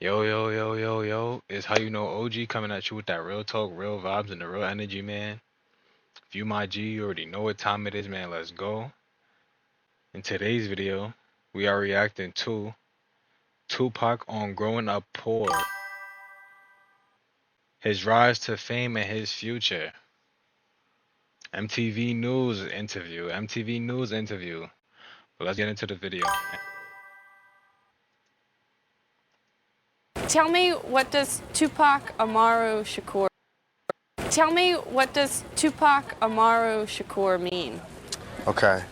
Yo, yo, yo, yo, yo. It's how you know OG coming at you with that real talk, real vibes, and the real energy, man. If you my G, you already know what time it is, man. Let's go. In today's video, we are reacting to Tupac on Growing Up Poor, his rise to fame and his future. MTV News interview. MTV News interview. But let's get into the video, man. Tell me, what does Tupac Amaru Shakur? Tell me, what does Tupac Amaru Shakur mean? Okay.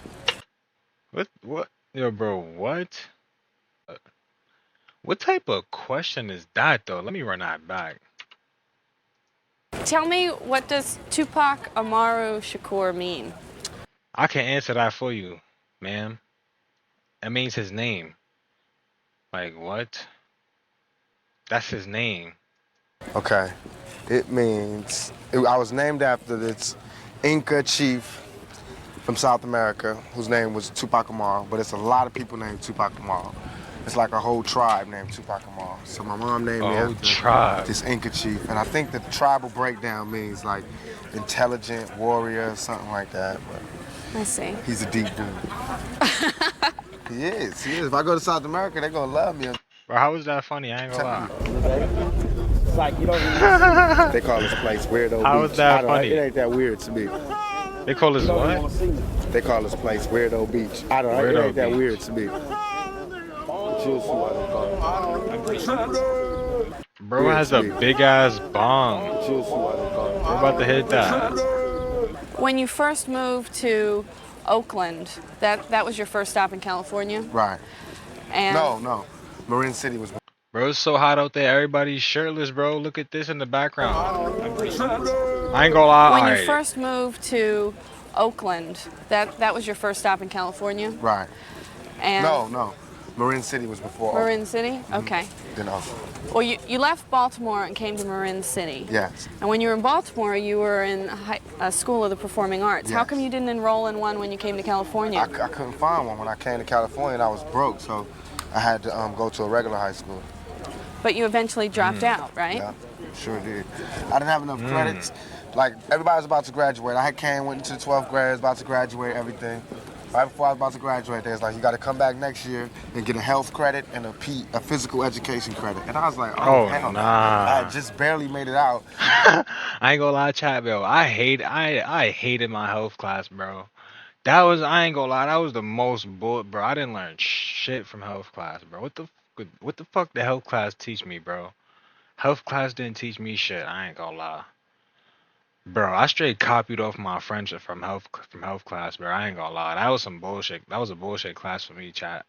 What? Yo, bro, what? What type of question is that, though? Let me run that back. Tell me, what does Tupac Amaru Shakur mean? I can answer that for you, ma'am. That means his name. Like, what? That's his name. Okay. It means I was named after this Inca chief from South America whose name was Tupac Amaru, but it's a lot of people named Tupac Amaru. It's like a whole tribe named Tupac Amaru. So my mom named me Oh, after tribe. this Inca chief, and I think the tribal breakdown means like intelligent warrior, something like that. But I see. he's a deep dude. He is. He is. If I go to South America, they're gonna love me. Bro, how is that funny? I ain't gonna lie. It's like you don't even They call this place Weirdo How Beach. is that I don't, funny? It ain't that weird to me. They call this want what? to see me. They call this place Weirdo Beach. I don't know. It Weirdo ain't that Beach. weird to me. But you'll see why they call it. Bro Weird has to a me. big ass bong. You'll see why they call it. We're about to hit that. When you first moved to Oakland, that was your first stop in California? Right. And No. Marin City was. Bro, it's so hot out there. Everybody's shirtless, bro. Look at this in the background. I ain't gonna lie. when you Alright. first moved to Oakland, that was your first stop in California? Right. And No. Marin City was before. Marin City? Okay. Then Oakland. Well, you left Baltimore and came to Marin City. Yes. And when you were in Baltimore, you were in a school of the performing arts. How Yes. come you didn't enroll in one when you came to California? I couldn't find one when I came to California, and I was broke, so I had to go to a regular high school. But you eventually dropped out, right? Yeah, sure did. I didn't have enough credits. Like, everybody was about to graduate. I went into the 12th grade, was about to graduate, everything. Right before I was about to graduate, they was like, you got to come back next year and get a health credit and a physical education credit. And I was like, Oh, hell no. nah. I had just barely made it out. I ain't gonna lie, chat, bro. I hated my health class, bro. I ain't gonna lie, that was the most bull, bro. I didn't learn shit from health class, bro. What the fuck did health class teach me, bro? Health class didn't teach me shit. I ain't gonna lie, bro. I straight copied off my friendship from health class, bro. I ain't gonna lie, that was some bullshit. That was a bullshit class for me, chat.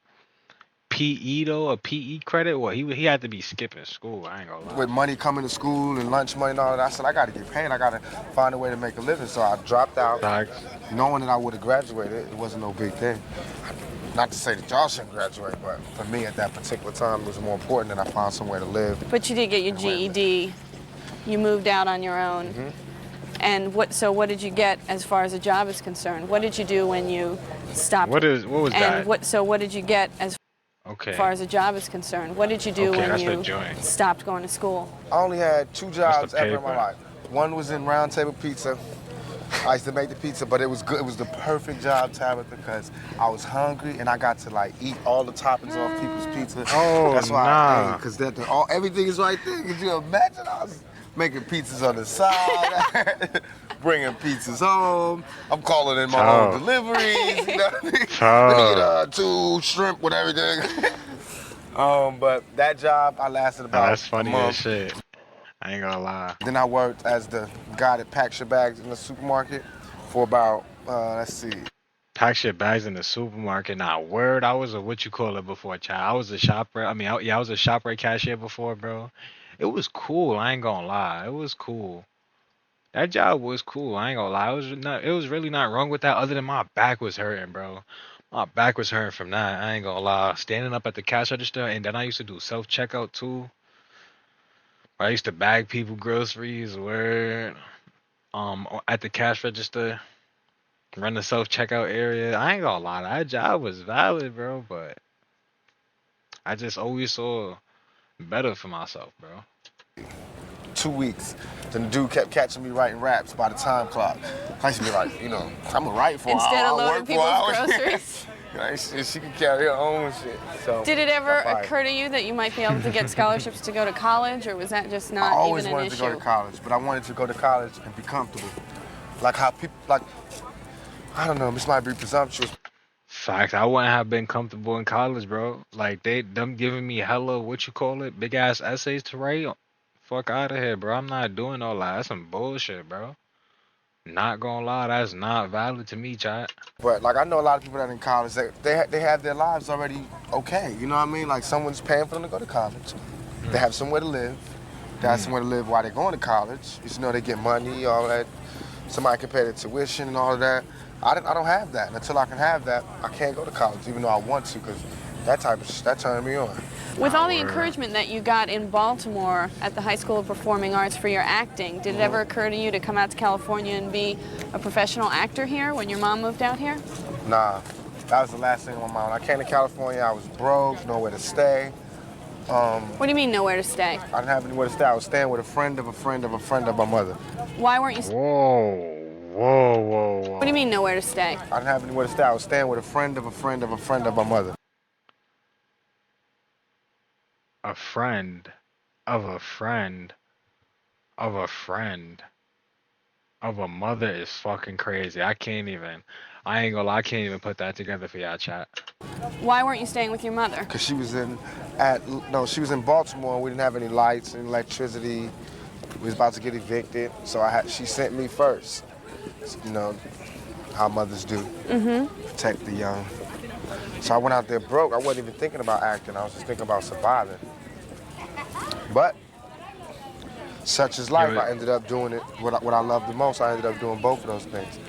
PE though, a PE credit? What he had to be skipping school. I ain't gonna lie. With money coming to school and lunch money and all that, I said, I got to get paid. I got to find a way to make a living. So I dropped out, Facts. knowing that I would have graduated. It wasn't no big thing. Not to say that y'all shouldn't graduate, but for me at that particular time, it was more important that I find somewhere to live. But you did get your GED. You moved out on your own. And what did you get as far as a job is concerned? What did you do when you stopped? What was that? And what did you get as Okay. far as a job is concerned? What did you do Okay, when that's the you joint. stopped going to school? I only had 2 jobs ever in my paper. life. One was in Round Table Pizza. I used to make the pizza, but it was good. It was the perfect job, Tabitha, because I was hungry and I got to like eat all the toppings off people's pizza. Oh, That's why nah. because everything is right there. Could you imagine? I was making pizzas on the side, bringing pizzas home. I'm calling in my own deliveries. You know what I mean? Let me get 2 shrimp with everything. But that job, I lasted about That's funny a month. as shit. I ain't gonna lie. Then I worked as the guy that packs your bags in the supermarket for about, let's see. Pack your bags in the supermarket. Nah, word. I was a what you call it before, child. I was a shopper. I mean, I was a ShopRite cashier before, bro. It was cool. I ain't gonna lie. It was cool. That job was cool. I ain't gonna lie. It was really not wrong with that, other than my back was hurting, bro. My back was hurting from that. I ain't gonna lie. Standing up at the cash register, and then I used to do self checkout too. I used to bag people groceries. Word. At the cash register, run the self checkout area. I ain't gonna lie, that job was valid, bro. But I just always saw better for myself, bro. 2 weeks. Then the dude kept catching me writing raps by the time clock. I used to be like, you know, I'm gonna write for Instead an of hour, loading work for people's hours. groceries. She can carry her own shit. So Did it ever got fired. occur to you that you might be able to get scholarships to go to college, or was that just I not always even an wanted to go to issue? college, but I wanted to go to college and be comfortable. Like how people, like, I don't know, this might be presumptuous. Fact, I wouldn't have been comfortable in college, bro. Like them giving me hella what you call it, big ass essays to write. Fuck out of here, bro. I'm not doing all that. That's some bullshit, bro. Not gonna lie, that's not valid to me, chat. But like I know a lot of people that are in college, they have their lives already okay. You know what I mean? Like someone's paying for them to go to college. They have somewhere to live. They have somewhere to live while they're going to college. You know, they get money, all that. Somebody can pay their tuition and all of that. I don't have that. And until I can have that, I can't go to college, even though I want to, because that turned me on. With all the encouragement that you got in Baltimore at the High School of Performing Arts for your acting, did it ever occur to you to come out to California and be a professional actor here when your mom moved out here? Nah, that was the last thing on my mind. I came to California, I was broke, nowhere to stay. What do you mean nowhere to stay? I didn't have anywhere to stay. I was staying with a friend of a friend of a friend of my mother. Why weren't you? Whoa, whoa, whoa, whoa. What do you mean nowhere to stay? I didn't have anywhere to stay. I was staying with a friend of a friend of a friend of my mother. A friend of a friend of a friend of a mother is fucking crazy. I ain't gonna lie, I can't even put that together for y'all, chat. Why weren't you staying with your mother? Cause she was in Baltimore. We didn't have any lights and electricity. We was about to get evicted, so she sent me first. You know how mothers do. Protect the young. So I went out there broke. I wasn't even thinking about acting. I was just thinking about surviving. But such is life. Yeah, I ended up doing it. What I love the most. I ended up doing both of those things.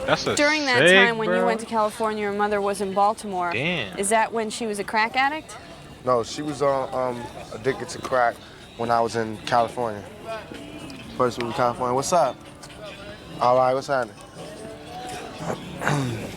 that's a During that sick, time when you bro. went to California, your mother was in Baltimore. Damn. Is that when she was a crack addict? No, she was addicted to crack when I was in California. First moved to California. What's up? All right, what's happening?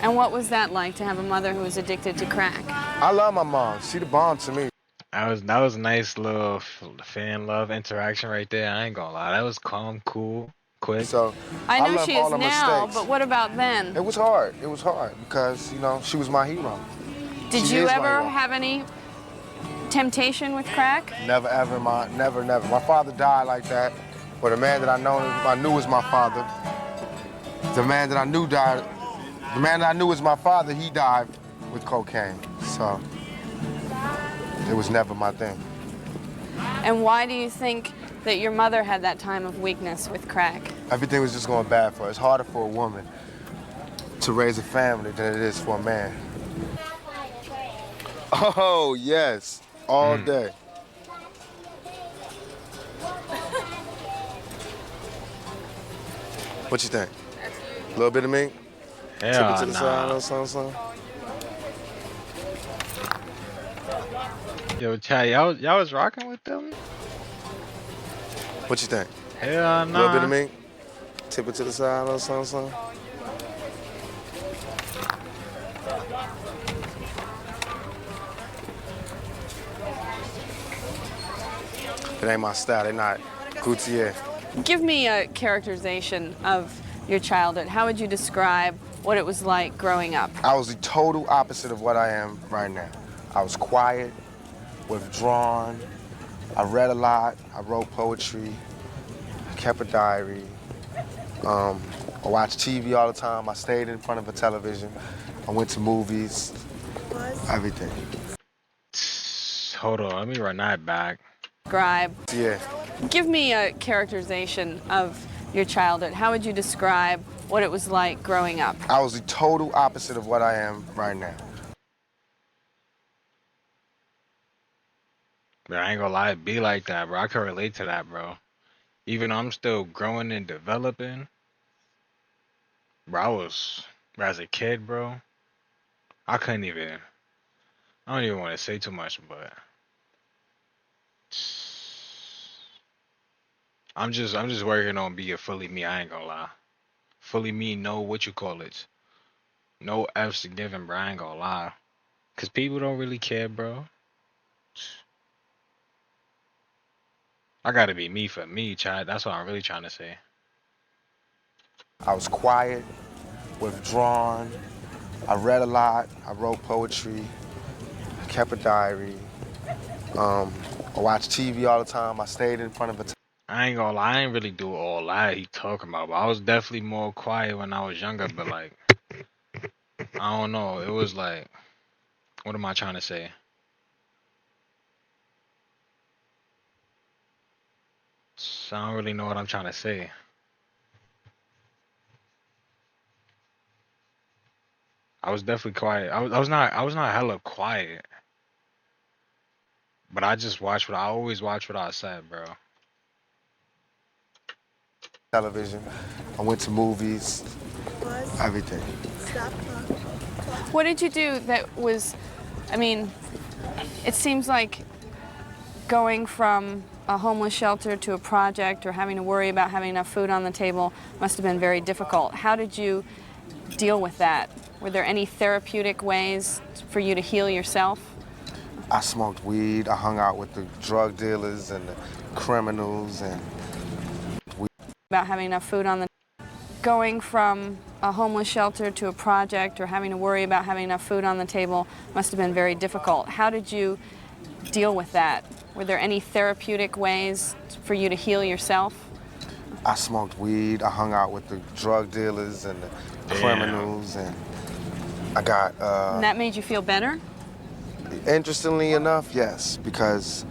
And what was that like to have a mother who was addicted to crack? I love my mom. She the bomb to me. That was a nice little fan love interaction right there. I ain't gonna lie, that was calm, cool, quick. So I know love she all is the now, mistakes. but what about then? It was hard. It was hard because, you know, she was my hero. Did She you is my ever hero. have any temptation with crack? Never ever, never. My father died like that, but the man that I knew was my father. The man that I knew died. The man that I knew was my father. He died with cocaine. So it was never my thing. And why do you think that your mother had that time of weakness with crack? Everything was just going bad for her. It's harder for a woman to raise a family than it is for a man. Oh, yes. All day. What you think? A little bit of me? Tip it Hell to the side nah. or something? Yo, chat, y'all was rocking with them? What you think? Hell A little bit nah. of me? Tip it to the side or something? It ain't my style. They not Gutierrez. Give me a characterization of your childhood. How would you describe what it was like growing up? I was the total opposite of what I am right now. I was quiet, withdrawn. I read a lot. I wrote poetry. I kept a diary. I watched TV all the time. I stayed in front of a television. I went to movies. Everything. Hold on, let me run that back. Describe. Yeah. Give me a characterization of your childhood. How would you describe what it was like growing up? I was the total opposite of what I am right now. But I ain't gonna lie, it be like that, bro. I can relate to that, bro. Even though I'm still growing and developing, bro, as a kid, bro, I couldn't even, I don't even want to say too much, but I'm just working on being fully me. I ain't gonna lie. Fully me, no what you call it. No F's given, bro. I ain't gonna lie. Cause people don't really care, bro. I gotta be me for me, Chad. That's what I'm really trying to say. I was quiet, withdrawn. I read a lot. I wrote poetry. I kept a diary. I watched TV all the time. I stayed in front of a I ain't gonna lie, I ain't really do all that he talking about, but I was definitely more quiet when I was younger, but like, I don't know. It was like, what am I trying to say? So I don't really know what I'm trying to say. I was definitely quiet. I was not hella quiet, but I just watched what I always watch what I said, bro. television. I went to movies, everything. What did you do that was, I mean, it seems like going from a homeless shelter to a project or having to worry about having enough food on the table must have been very difficult. How did you deal with that? Were there any therapeutic ways for you to heal yourself? I smoked weed. I hung out with the drug dealers and the criminals and About having enough food on the going from a homeless shelter to a project or having to worry about having enough food on the table must have been very difficult. How did you deal with that? Were there any therapeutic ways for you to heal yourself? I smoked weed. I hung out with the drug dealers and the criminals and I got And that made you feel better? interestingly enough, yes, because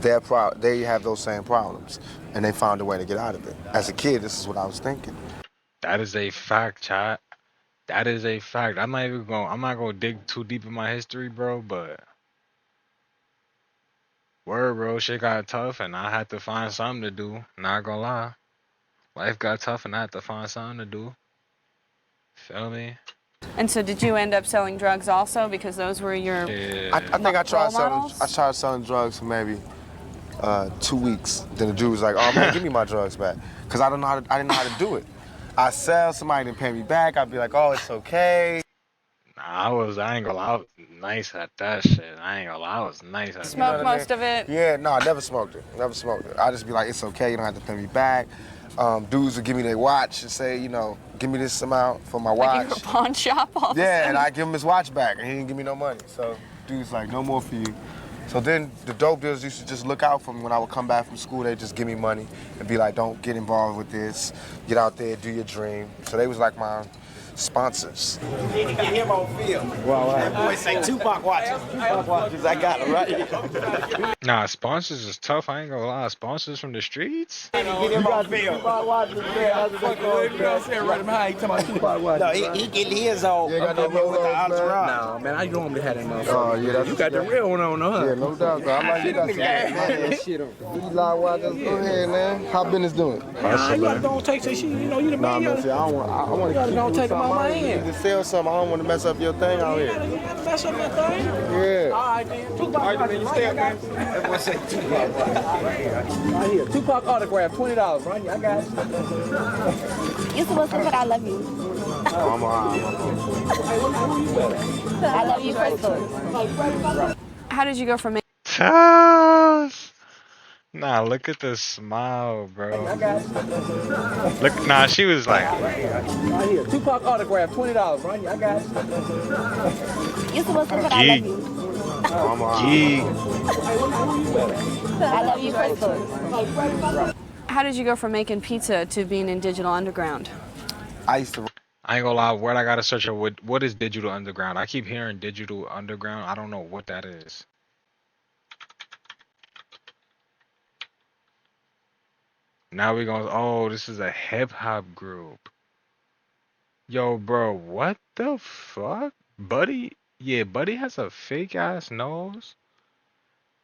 they have those same problems and they found a way to get out of it. As a kid, this is what I was thinking. That is a fact, chat. That is a fact. I'm not gonna dig too deep in my history, bro, but word, bro, shit got tough and I had to find something to do. Not gonna lie. Life got tough and I had to find something to do. Feel me? And so did you end up selling drugs also because those were your Shit. I think I tried role selling. models? I tried selling drugs for maybe 2 weeks. Then the dude was like, "Oh man, give me my drugs back," because I didn't know how to do it. I sell, somebody didn't pay me back. I'd be like, "Oh, it's okay." I ain't gonna lie, I was nice at that shit. I ain't gonna lie, I was nice at You know Smoke what that. I most mean? of it? Yeah, no, I never smoked it. Never smoked it. I just be like, "It's okay. You don't have to pay me back." Dudes would give me their watch and say, "Give me this amount for my Like in watch." a pawn shop all of a Yeah, sudden? and I give him his watch back, and he didn't give me no money. So dude's like, "No more for you." So then the dope dealers used to just look out for me when I would come back from school. They'd just give me money and be like, "Don't get involved with this. Get out there, do your dream." So they was like my sponsors. You can get him on film. Well, that boy say Tupac watches. Tupac watches. I got it right. Nah, sponsors is tough. I ain't gonna lie. Sponsors from the streets? Get him on film. Tupac watches, man. That's what they call it. You know what I'm saying? Right behind you, talking about Tupac watches. No, he get his on. You ain't got no with the logos, man? entourage. Nah, man, I normally had that motherfucker. Oh, yeah, that's You got the real one on, huh? Yeah, no doubt. Though. I'm like, you got some that shit on. Eli watches. Go ahead, man. How business doing? Nah, you gotta don't take that shit. You know, you the Nah, man. man, see, I want to keep don't you take 'em out my something. hand. You can sell something. I don't want to mess up your thing out here. That's up that thing. Yeah. All right, man. Tupac watches. Right, I got it. That boy say Tupac watches. Right here. Tupac autograph, $20. Right here. I got it. You're supposed to put I love you. I'm all right. I love you, Crystal. How did you go from Tough. Nah, look at the smile, bro. Look, nah, she was like, Right here. Tupac autograph, $20. Right here. I got it. You're supposed to put I love geek, you. I'm all right. geek. I love you, Crystal. how did you go from making pizza to being in Digital Underground? I used to. I ain't gonna lie, word I gotta search up what is Digital Underground? I keep hearing Digital Underground. I don't know what that is. Now we going, oh, this is a hip hop group. Yo, bro, what the fuck? Buddy, yeah, Buddy has a fake ass nose.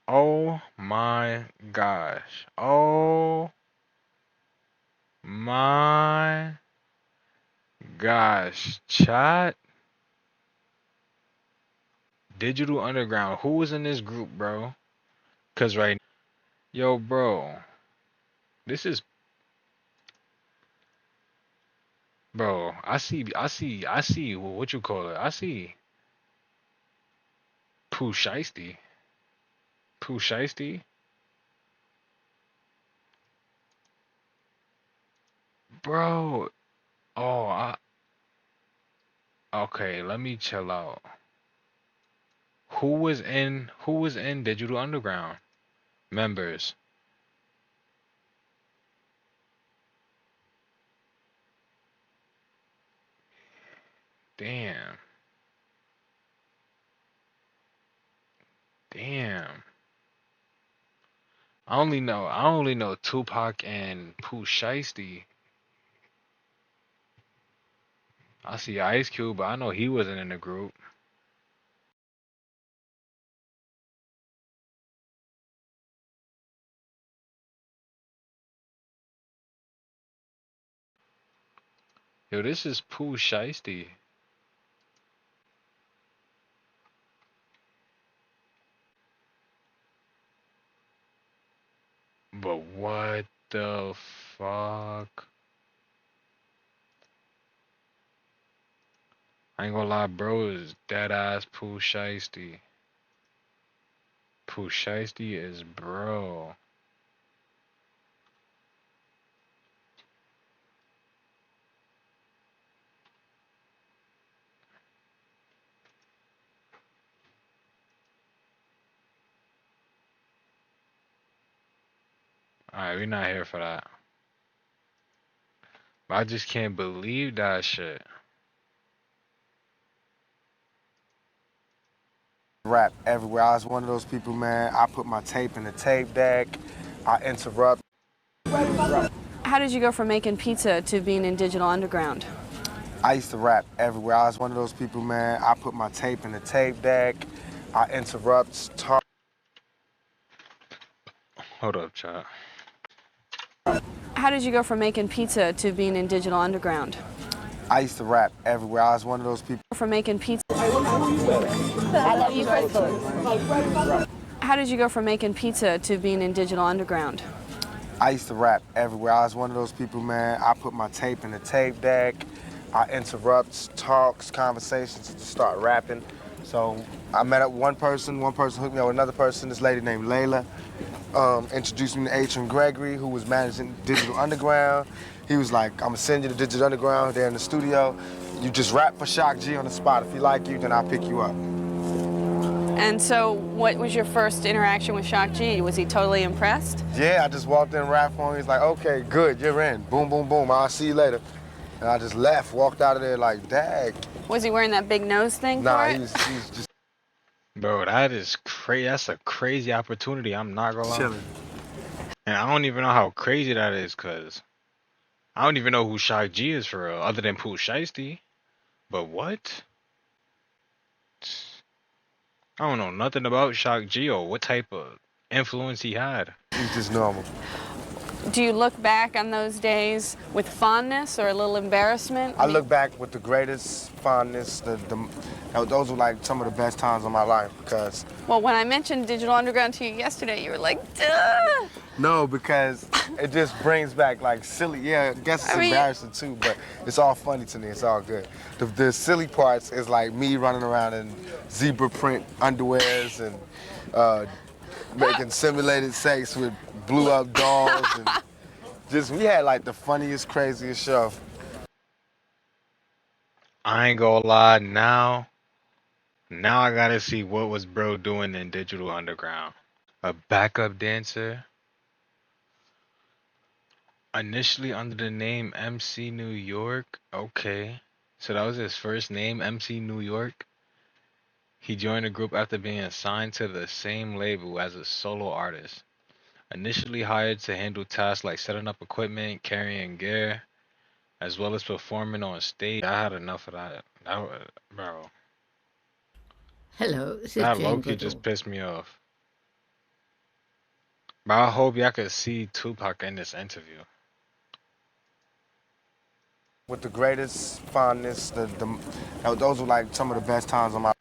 Oh my gosh. Oh my gosh. Chat. Digital Underground. Who was in this group, bro? Cause right, yo, bro, this is, bro. I see. What you call it? I see Pooh Shiesty. Pooh Shiesty. Bro, oh, okay, let me chill out. Who was in Digital Underground? Members. Damn. Damn. I only know Tupac and Pooh Shiesty. I see Ice Cube, but I know he wasn't in the group. Yo, this is Pooh Shiesty. But what the fuck? I ain't gonna lie, bro is dead ass Pooh Shiesty. Pooh Shiesty is bro. Alright, we not here for that. But I just can't believe that shit. Rap everywhere. I was one of those people, man. I put my tape in the tape deck. I interrupt. How did you go from making pizza to being in Digital Underground? I used to rap everywhere. I was one of those people, man. I put my tape in the tape deck. I interrupt, talk. Hold up, chat. How did you go from making pizza to being in Digital Underground? I used to rap everywhere. I was one of those people. From making pizza. I love you, Facebook. How did you go from making pizza to being in Digital Underground? I used to rap everywhere. I was one of those people, man. I put my tape in the tape deck. I interrupt talks, conversations to start rapping. So I met up one person hooked me up with another person, this lady named Layla. Introduced me to Adrian Gregory, who was managing Digital Underground. He was like, I'm gonna send you to Digital Underground, they're in the studio. You just rap for Shock G on the spot. If he like you, then I'll pick you up. And so, what was your first interaction with Shock G? Was he totally impressed? Yeah, I just walked in and rapped for him. He's like, okay, good, you're in. Boom, boom, boom, I'll see you later. And I just left, walked out of there like, dag. Was he wearing that big nose thing Nah, for he it? was just Bro, that is crazy. That's a crazy opportunity. I'm not gonna lie. chilling. And I don't even know how crazy that is, cause I don't even know who Shock G is for real, other than Pooh Shiesty. But what? I don't know nothing about Shock G or what type of influence he had. He's just normal. Do you look back on those days with fondness or a little embarrassment? I look back with the greatest fondness. Those were like some of the best times of my life because. Well, when I mentioned Digital Underground to you yesterday, you were like, duh! No, because it just brings back like silly. Yeah, I guess it's embarrassing too, but it's all funny to me. It's all good. The silly parts is like me running around in zebra print underwears and making simulated sex with blew up dolls and just we had like the funniest, craziest show. I ain't gonna lie, now I gotta see what was bro doing in Digital Underground. A backup dancer, initially under the name MC New York. Okay, so that was his first name, MC New York. He joined the group after being assigned to the same label as a solo artist. Initially hired to handle tasks like setting up equipment, carrying gear, as well as performing on stage. I had enough of that. Bro, Hello, this is that Jane Loki Goodall. just pissed me off. But I hope y'all could see Tupac in this interview. With the greatest fondness, those were like some of the best times of my.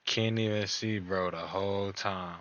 Can't even see bro the whole time.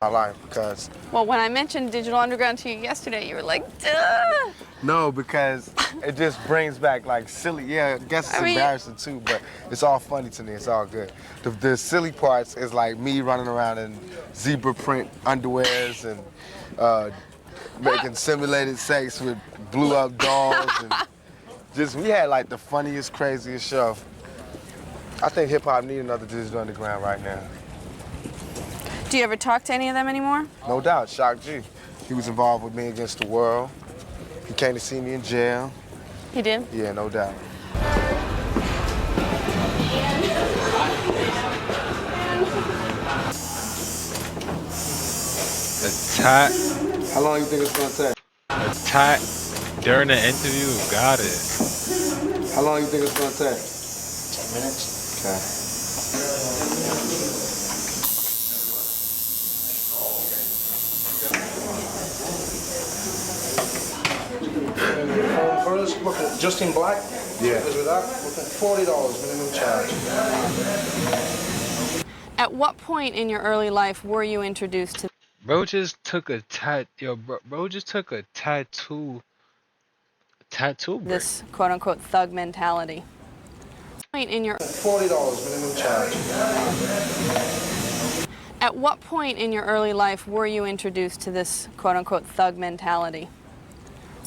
my life because. Well, when I mentioned Digital Underground to you yesterday, you were like, duh! No, because it just brings back like silly. Yeah, I guess it's embarrassing too, but it's all funny to me. It's all good. The silly parts is like me running around in zebra print underwears and making simulated sex with blew up dolls and just we had like the funniest, craziest show. I think hip hop need another Digital Underground right now. Do you ever talk to any of them anymore? No doubt, Shock G. He was involved with Me Against the World. He came to see me in jail. He did? Yeah, no doubt. Attack. How long you think it's gonna take? Attack during the interview. Got it. How long you think it's gonna take? 10 minutes. Okay. First, look at just in black. Yeah. Because with that, look at $40 minimum charge. At what point in your early life were you introduced to Bro just took a bro just took a tattoo break. this quote-unquote thug mentality? Point in your $40 minimum charge. At what point in your early life were you introduced to this quote-unquote thug mentality?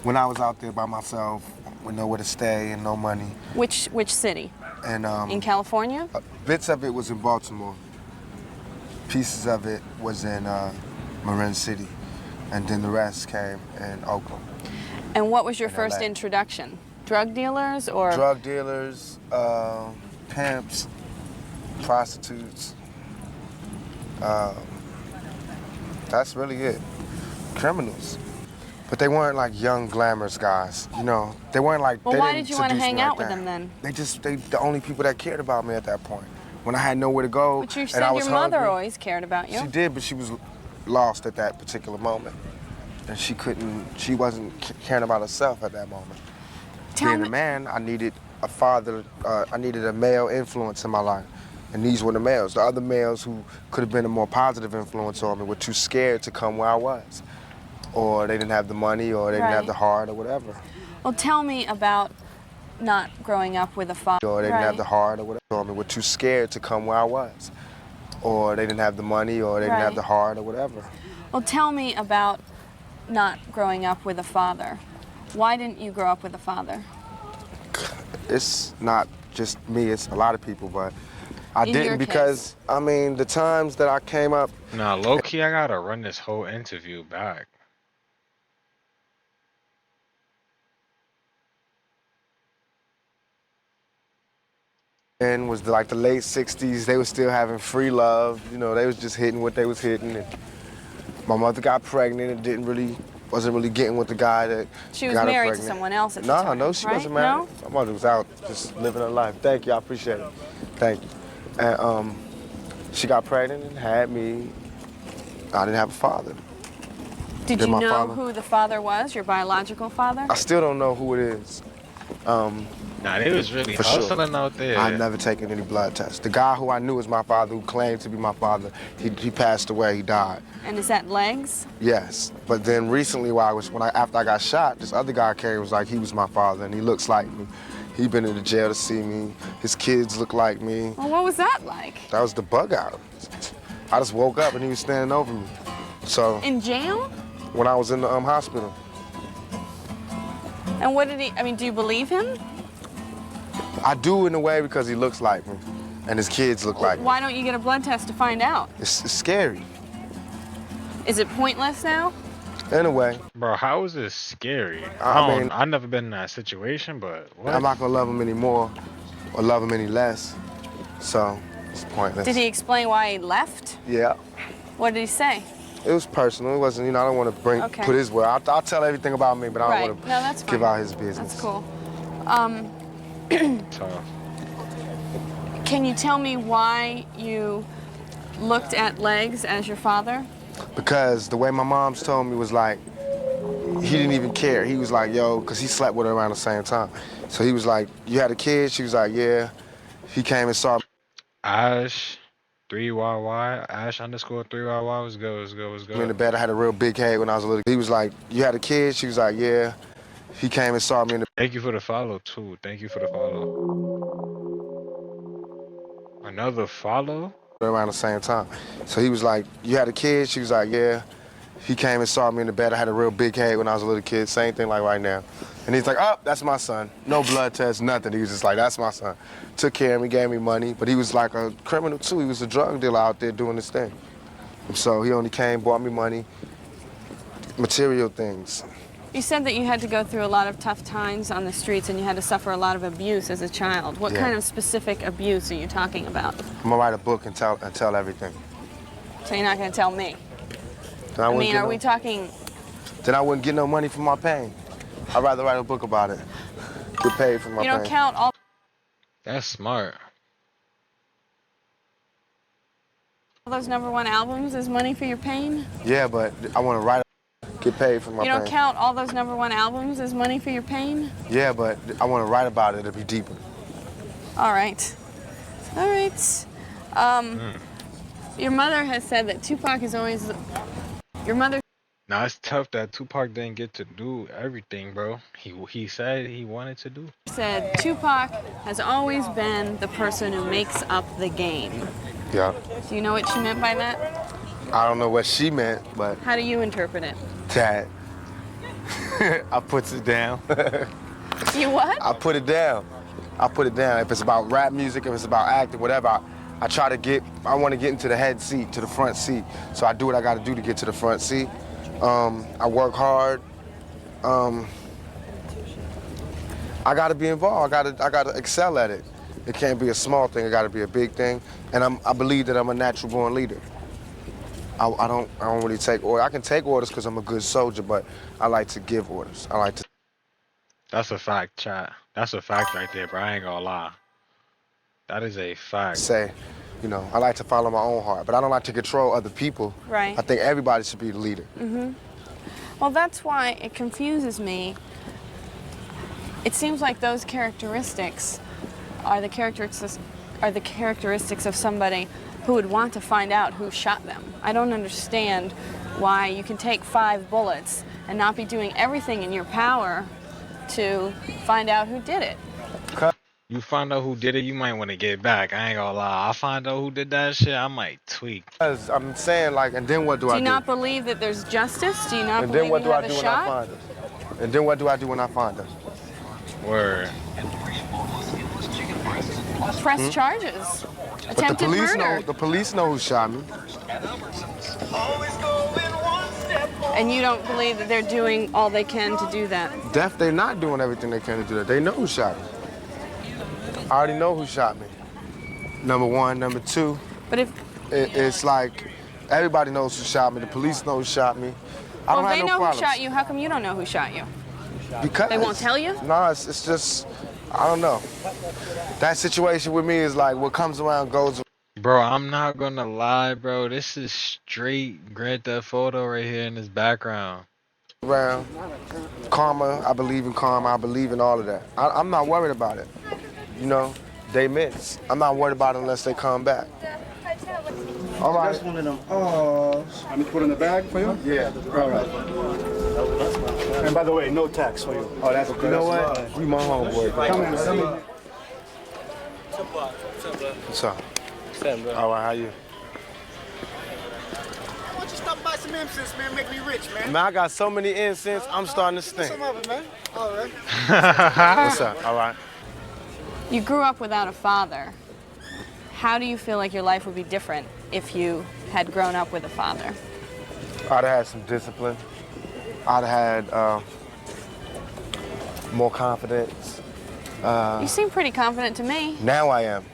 When I was out there by myself, with nowhere to stay and no money. Which city? And In California? bits of it was in Baltimore. Pieces of it was in Marin City. And then the rest came in Oakland. And what was your in first LA. introduction? Drug dealers or? Drug dealers, pimps, prostitutes. That's really it. Criminals. But they weren't like young, glamorous guys, you know. They weren't like. Well, they why didn't did you want to seduce me hang like out with that. them then? They the only people that cared about me at that point. When I had nowhere to go, But you and said I was your mother hungry. always cared about you. She did, but she was lost at that particular moment, and she wasn't caring about herself at that moment. Being a man, I needed a father. I needed a male influence in my life. And these were the males. The other males who could have been a more positive influence on me were too scared to come where I was. Or they didn't have the money, or they didn't have Right. the heart, or whatever. Well, tell me about not growing up with a father. Or they didn't have the heart, or whatever. Or they were too scared to come where I was. Or they didn't have the money, or they didn't have Right. the heart, or whatever. Well, tell me about not growing up with a father. Why didn't you grow up with a father? It's not just me, it's a lot of people, but I In your didn't because, I mean, the times that I came up, Nah, low key, I gotta run this whole interview back. and was like the late 60s, they were still having free love. You know, they was just hitting what they was hitting. And my mother got pregnant and wasn't really getting with the guy that She was got her married to pregnant. someone else at the time. No, she right? wasn't married. No? My mother was out just living her life. Thank you, I appreciate it. Thank you. And she got pregnant and had me. I didn't have a father. Did Did you my know father- who the father was, your biological father? I still don't know who it is. Nah, they was really For sure. hustling out there. I've never taken any blood tests. The guy who I knew was my father, who claimed to be my father, he passed away, he died. And is that legs? Yes, but then recently, after I got shot, this other guy came and was like, he was my father, and he looks like me. He been in the jail to see me. His kids look like me. Well, what was that like? That was the bug out. I just woke up and he was standing over me. So In jail? when I was in the hospital, And what did he, I mean, do you believe him? I do in a way because he looks like me, and his kids look like me. Why don't you get a blood test to find out? It's scary, Is it pointless now? in a way. Bro, how is this scary? I mean- I've never been in that situation, but what? I'm not gonna love him anymore or love him any less, so it's pointless. Did he explain why he left? Yeah. What did he say? It was personal. It wasn't, I don't want to Okay. put his word. I'll tell everything about me, but I don't Right. want to No, that's give fine. out his business. That's cool. Tough. Can you tell me why you looked at legs as your father? Because the way my mom's told me was like, he didn't even care. He was like, yo, because he slept with her around the same time. So he was like, you had a kid? She was like, yeah. He came and saw me. Ash, 3YY, Ash underscore 3YY. Was good, was good, was Me in good. the bed, I had a real big head when I was a little. He was like, "You had a kid?" She was like, "Yeah." He came and saw me in the Thank you for the follow, too. Thank you for the follow. Another follow? around the same time. So he was like, "You had a kid?" She was like, "Yeah." He came and saw me in the bed. I had a real big head when I was a little kid. Same thing like right now. And he's like, "Oh, that's my son." No blood test, nothing. He was just like, "That's my son." Took care of me, gave me money. But he was like a criminal too. He was a drug dealer out there doing his thing. And so he only came, bought me money, material things. You said that you had to go through a lot of tough times on the streets and you had to suffer a lot of abuse as a child. What Yeah. kind of specific abuse are you talking about? I'm gonna write a book and tell everything. So you're not going to tell me? Then I wouldn't mean, get are no- we talking... Then I wouldn't get no money for my pain. I'd rather write a book about it. Get paid for my You pain. don't count all That's smart. those #1 albums as money for your pain? Yeah, but I want to write. Get paid for my You don't pain. count all those #1 albums as money for your pain? Yeah, but I want to write about it to be deeper. All right. All right. Your mother has said that Tupac is always... Your mother Now it's tough that Tupac didn't get to do everything, bro. He said he wanted to do. said Tupac has always been the person who makes up the game. Yeah. Do you know what she meant by that? I don't know what she meant, but How do you interpret it? that I puts it down. You what? I put it down. I put it down. If it's about rap music, if it's about acting, whatever, I try to get. I want to get into the head seat, to the front seat. So I do what I got to do to get to the front seat. I work hard. I got to be involved. I got to excel at it. It can't be a small thing. It got to be a big thing. And I believe that I'm a natural born leader. I don't really take orders. I can take orders because I'm a good soldier, but I like to give orders. I like to That's a fact, chat. That's a fact right there, bro. I ain't gonna lie. That is a fact. say, I like to follow my own heart, but I don't like to control other people. Right. I think everybody should be the leader. Well, that's why it confuses me. It seems like those characteristics are the characteristics of somebody who would want to find out who shot them. I don't understand why you can take 5 bullets and not be doing everything in your power to find out who did it. You find out who did it, you might want to get back. I ain't gonna lie. I find out who did that shit, I might tweak. Because I'm saying, and then what do I Do do? you not believe that there's justice? Do you not And then believe what you do I have do a when I shot? find her? And then what do I do when I find her? Word. Press charges. But the Attempted police murder. the police know who shot me. And you don't believe that they're doing all they can to do that? They're not doing everything they can to do that. They know who shot me. I already know who shot me. Number one. Number two, But if it's like everybody knows who shot me. The police know who shot me. I don't they have no know problems. who shot you, how come you don't know who shot you? Because They won't tell you? No, it's just, I don't know. That situation with me is like what comes around goes Bro, I'm not gonna lie, bro. This is straight Grand Theft Auto right here in this background. around. Karma, I believe in karma. I believe in all of that. I'm not worried about it. They miss. I'm not worried about it unless they come back. All right. That's one of them. Oh, I need to put in the bag for you? Yeah. All right. And by the way, no tax for you. Oh, that's okay. You know what? You my homeboy. Come in, come in. What's up? All right, how you? Why don't you stop by some incense, man? Make me rich, man. Man, I got so many incense, I'm starting to stink. Some of it, man. All right. What's up? All right. You grew up without a father. How do you feel like your life would be different if you had grown up with a father? I'd have had some discipline. I'd have had more confidence. You seem pretty confident to me. Now I am.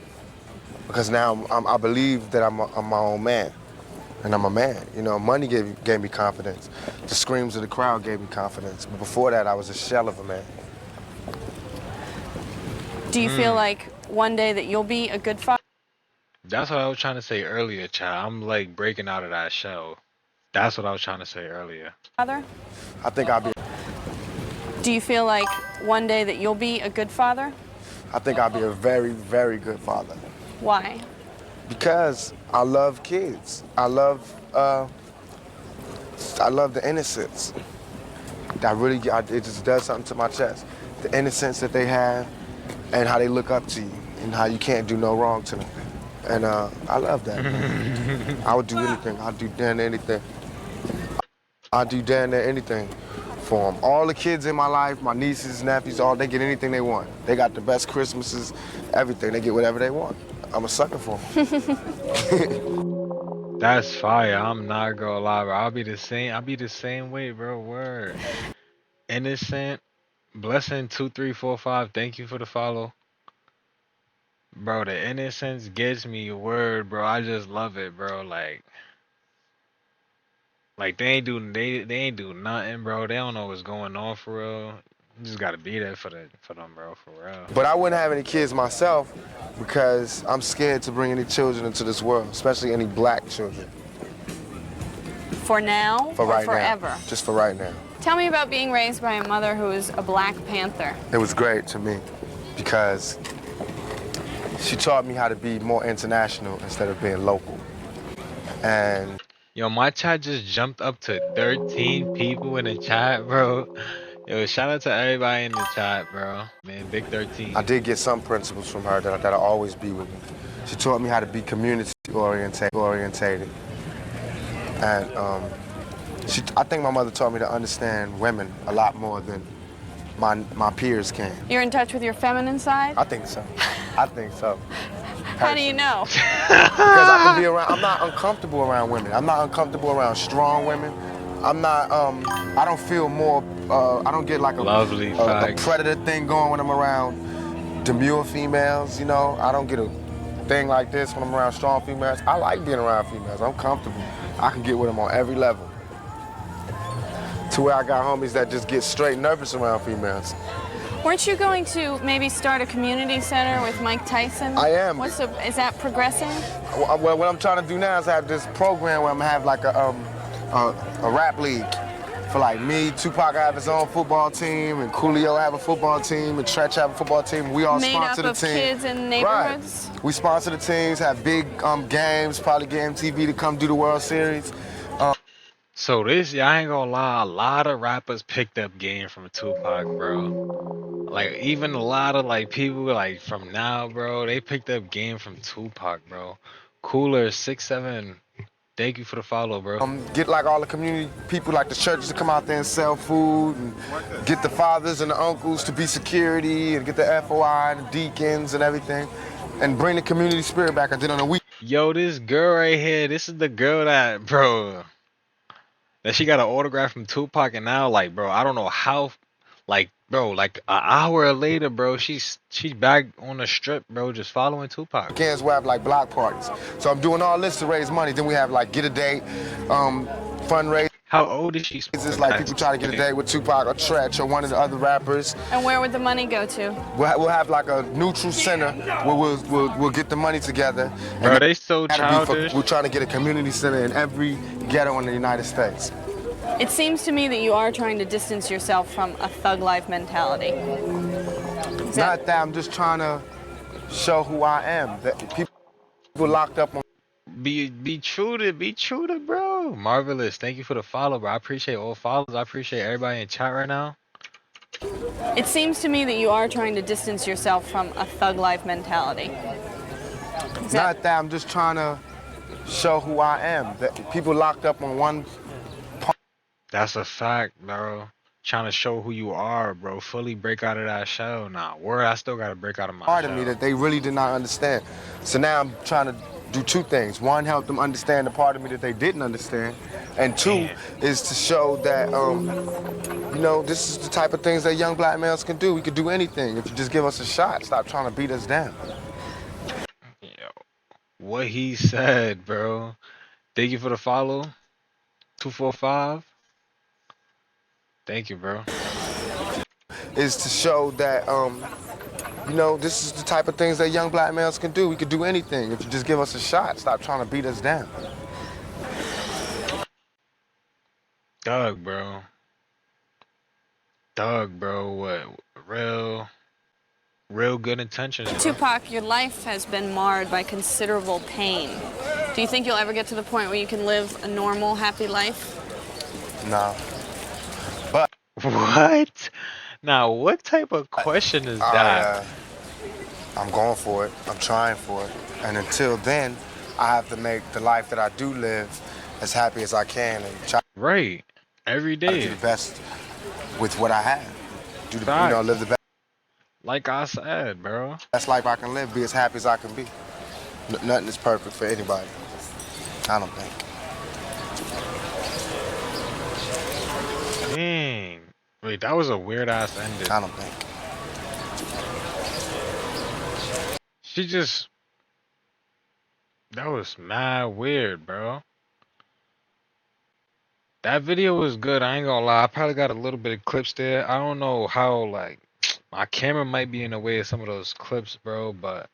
Because now I believe that I'm my own man. And I'm a man. Money gave me confidence. The screams of the crowd gave me confidence. But before that, I was a shell of a man. Do you feel like one day that you'll be a good father? That's what I was trying to say earlier, child. I'm like breaking out of that shell. That's what I was trying to say earlier. I think I'll be. Do you feel like one day that you'll be a good father? I think I'll be a very, very good father. Why? Because I love kids. I love the innocence. It just does something to my chest. The innocence that they have and how they look up to you and how you can't do no wrong to them. And I love that, man. I would do anything. I'd do damn near anything. I'd do damn near anything for them. All the kids in my life, my nieces, nephews, they get anything they want. They got the best Christmases, everything. They get whatever they want. I'm a sucker for them. That's fire. I'm not gonna lie, bro. I'll be the same. I'll be the same way, bro. Word. Innocent. Blessing 2345. Thank you for the follow. Bro, the innocence gets me word, bro. I just love it, bro. Like they ain't do nothing, bro. They don't know what's going on for real. You just gotta be there for them, bro, for real. But I wouldn't have any kids myself because I'm scared to bring any children into this world, especially any black children. For now For or right forever? now. Just for right now. Tell me about being raised by a mother who is a Black Panther. It was great to me because she taught me how to be more international instead of being local. And Yo, my chat just jumped up to 13 people in the chat, bro. Yo, shout out to everybody in the chat, bro. Man, big I 13. did get some principles from her that'll always be with me. She taught me how to be community orientated. And I think my mother taught me to understand women a lot more than my peers can. You're in touch with your feminine side? I think so. I think so. How do you know? Because I can be around, I'm not uncomfortable around women. I'm not uncomfortable around strong women. I'm not, I don't feel more, I don't get like a predator thing going when I'm around demure females, you know? I don't get a thing like this when I'm around strong females. I like being around females. I'm comfortable. I can get with them on every level. To where I got homies that just get straight nervous around females. Weren't you going to maybe start a community center with Mike Tyson? I am. Is that progressing? Well, what I'm trying to do now is have this program where I'm gonna have like a rap league for like me. Tupac have his own football team, and Coolio have a football team, and Tretch have a football team. We all sponsor the team. Made up of kids in neighborhoods? Right. We sponsor the teams, have big games, probably get MTV to come do the World Series. So this, I ain't gonna lie, a lot of rappers picked up game from Tupac, bro. Like even a lot of like people like from now, bro, they picked up game from Tupac, bro. Cooler 6'7". Thank you for the follow, bro. Get like all the community people, like the churches, to come out there and sell food, and get the fathers and the uncles to be security, and get the FOI and the deacons and everything, and bring the community spirit back. And then on the week. Yo, this girl right here, this is the girl that, bro, that she got an autograph from Tupac, and now, like, bro, I don't know how, like, bro, like an hour later, bro, she's back on the strip, bro, just following Tupac. Weekends we have like block parties, so I'm doing all this to raise money. Then we have like get a date, fundraise. How old is she? It's like people try to get a date with Tupac or Tretch or one of the other rappers. And where would the money go to? We'll have like a neutral center where we'll get the money together. Bro, they so childish. We're trying to get a community center in every ghetto in the United States. It seems to me that you are trying to distance yourself from a thug life mentality. Not that, I'm just trying to show who I am. That people locked up on. Be true to bro. Marvelous. Thank you for the follow, bro. I appreciate all follows. I appreciate everybody in chat right now. It seems to me that you are trying to distance yourself from a thug life mentality. Not that, I'm just trying to show who I am. That people locked up on one. That's a fact, bro. Trying to show who you are, bro. Fully break out of that shell. Nah, word, I still gotta break out of my part shell. of me that they really did not understand. So now I'm trying to do two things. One, help them understand the part of me that they didn't understand. And two, is to show that, you know, this is the type of things that young black males can do. We can do anything if you just give us a shot. Stop trying to beat us down. Yo, what he said, bro. Thank you for the follow. 245. Thank you, bro. Is to show that, you know, this is the type of things that young black males can do. We can do anything if you just give us a shot. Stop trying to beat us down. Doug, bro. What? Real. real good intentions, bro. Tupac, your life has been marred by considerable pain. Do you think you'll ever get to the point where you can live a normal, happy life? No. But What? Now, what type of question is I, that? uh, I'm going for it. I'm trying for it. And until then, I have to make the life that I do live as happy as I can and try Right. Every to do day. the best with what I have. Facts. Live the Like I said, bro. best life I can live, be as happy as I can be. Nothing is perfect for anybody. I don't think. Dang. Wait, that was a weird ass ending. I don't think. She just. That was mad weird, bro. That video was good. I ain't gonna lie. I probably got a little bit of clips there. I don't know how, like, my camera might be in the way of some of those clips, bro, but.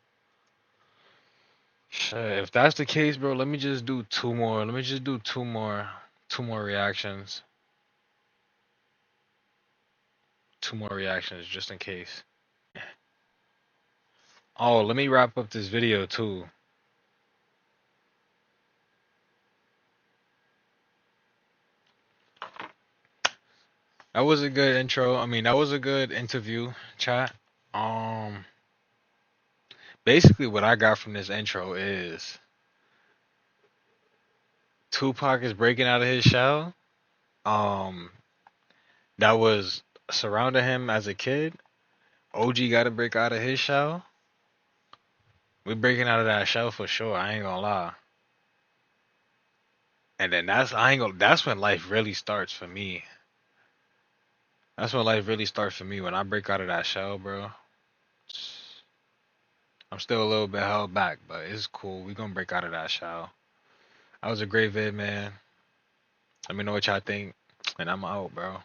Shit, if that's the case, bro, let me just do two more. Let me just do two more reactions. Two more reactions just in case. Oh, let me wrap up this video too. That was a good intro. I mean, that was a good interview, chat. Um, Basically what I got from this intro is Tupac is breaking out of his shell. Um, that was surrounding him as a kid. OG got to break out of his shell. We breaking out of that shell for sure. I ain't gonna lie. And then that's when life really starts for me. That's when life really starts for me when I break out of that shell, bro. I'm still a little bit held back, but it's cool. We gonna break out of that shell. That was a great vid, man. Let me know what y'all think, and I'm out, bro.